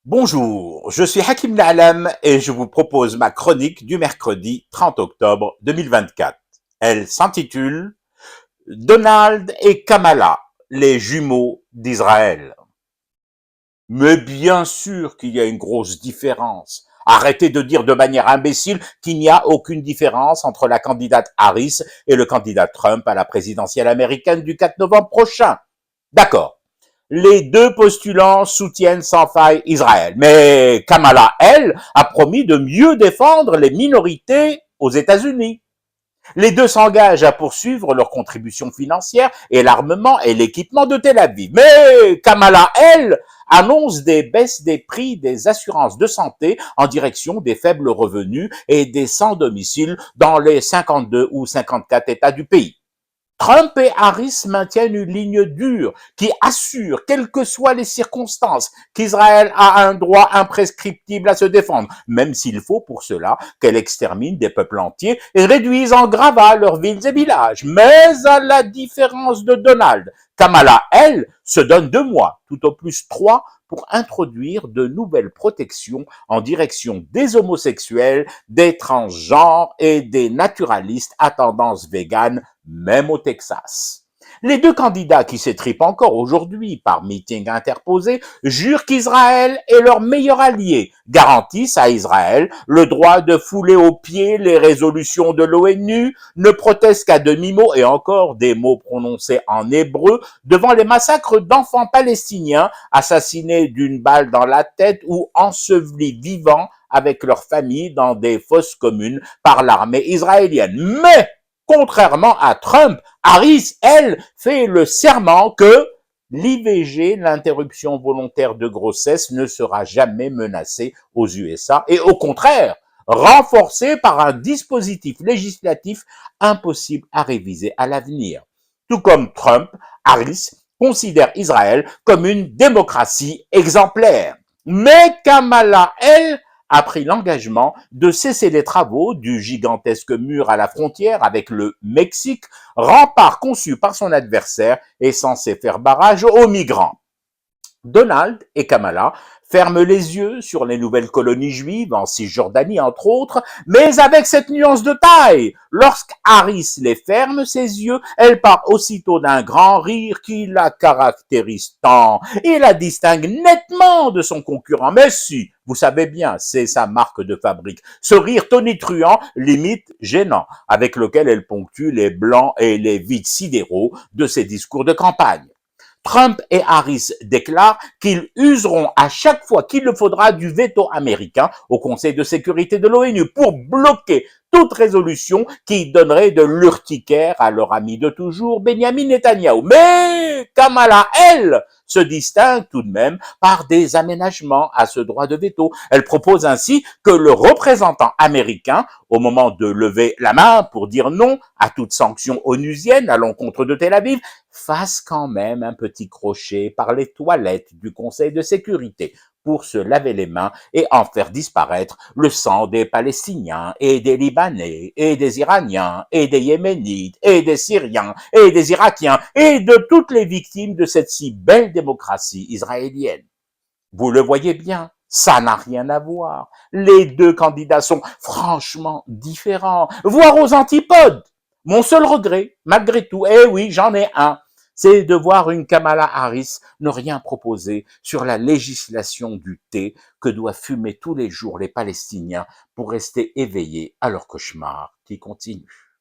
Bonjour, je suis Hakim Na'alam et je vous propose ma chronique du mercredi 30 octobre 2024. Elle s'intitule Donald et Kamala, les jumeaux d'Israël. Mais bien sûr qu'il y a une grosse différence. Arrêtez de dire de manière imbécile qu'il n'y a aucune différence entre la candidate Harris et le candidat Trump à la présidentielle américaine du 4 novembre prochain. D'accord. Les deux postulants soutiennent sans faille Israël. Mais Kamala, elle, a promis de mieux défendre les minorités aux États-Unis. Les deux s'engagent à poursuivre leurs contributions financières et l'armement et l'équipement de Tel Aviv. Mais Kamala, elle, annonce des baisses des prix des assurances de santé en direction des faibles revenus et des sans-domicile dans les 52 ou 54 États du pays. Trump et Harris maintiennent une ligne dure qui assure, quelles que soient les circonstances, qu'Israël a un droit imprescriptible à se défendre, même s'il faut pour cela qu'elle extermine des peuples entiers et réduise en gravats leurs villes et villages. Mais à la différence de Donald, Kamala, elle, se donne 2 mois, tout au plus 3, pour introduire de nouvelles protections en direction des homosexuels, des transgenres et des naturalistes à tendance végane, même au Texas. Les deux candidats qui s'étripent encore aujourd'hui par meeting interposé jurent qu'Israël est leur meilleur allié, garantissent à Israël le droit de fouler aux pieds les résolutions de l'ONU, ne protestent qu'à demi-mot et encore des mots prononcés en hébreu devant les massacres d'enfants palestiniens assassinés d'une balle dans la tête ou ensevelis vivants avec leurs familles dans des fosses communes par l'armée israélienne. Mais contrairement à Trump, Harris, elle, fait le serment que l'IVG, l'interruption volontaire de grossesse, ne sera jamais menacée aux USA et au contraire, renforcée par un dispositif législatif impossible à réviser à l'avenir. Tout comme Trump, Harris considère Israël comme une démocratie exemplaire. Mais Kamala, elle, a pris l'engagement de cesser les travaux du gigantesque mur à la frontière avec le Mexique, rempart conçu par son adversaire et censé faire barrage aux migrants. Donald et Kamala ferment les yeux sur les nouvelles colonies juives en Cisjordanie entre autres, mais avec cette nuance de taille. Lorsqu'Harris les ferme ses yeux, elle part aussitôt d'un grand rire qui la caractérise tant et la distingue nettement de son concurrent. Mais si, vous savez bien, c'est sa marque de fabrique. Ce rire tonitruant, limite gênant, avec lequel elle ponctue les blancs et les vides sidéraux de ses discours de campagne. Trump et Harris déclarent qu'ils useront à chaque fois qu'il le faudra du veto américain au Conseil de sécurité de l'ONU pour bloquer toute résolution qui donnerait de l'urticaire à leur ami de toujours, Benjamin Netanyahou. Mais Kamala, elle, se distingue tout de même par des aménagements à ce droit de veto. Elle propose ainsi que le représentant américain, au moment de lever la main pour dire non à toute sanction onusienne à l'encontre de Tel Aviv, fasse quand même un petit crochet par les toilettes du Conseil de sécurité pour se laver les mains et en faire disparaître le sang des Palestiniens et des Libanais et des Iraniens et des Yéménites et des Syriens et des Irakiens et de toutes les victimes de cette si belle démocratie israélienne. Vous le voyez bien, ça n'a rien à voir. Les deux candidats sont franchement différents, voire aux antipodes. Mon seul regret, malgré tout, eh oui, j'en ai un, c'est de voir une Kamala Harris ne rien proposer sur la législation du thé que doivent fumer tous les jours les Palestiniens pour rester éveillés à leur cauchemar qui continue.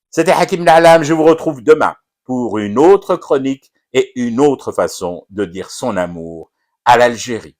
C'était Hakim Na'alam, je vous retrouve demain pour une autre chronique et une autre façon de dire son amour à l'Algérie.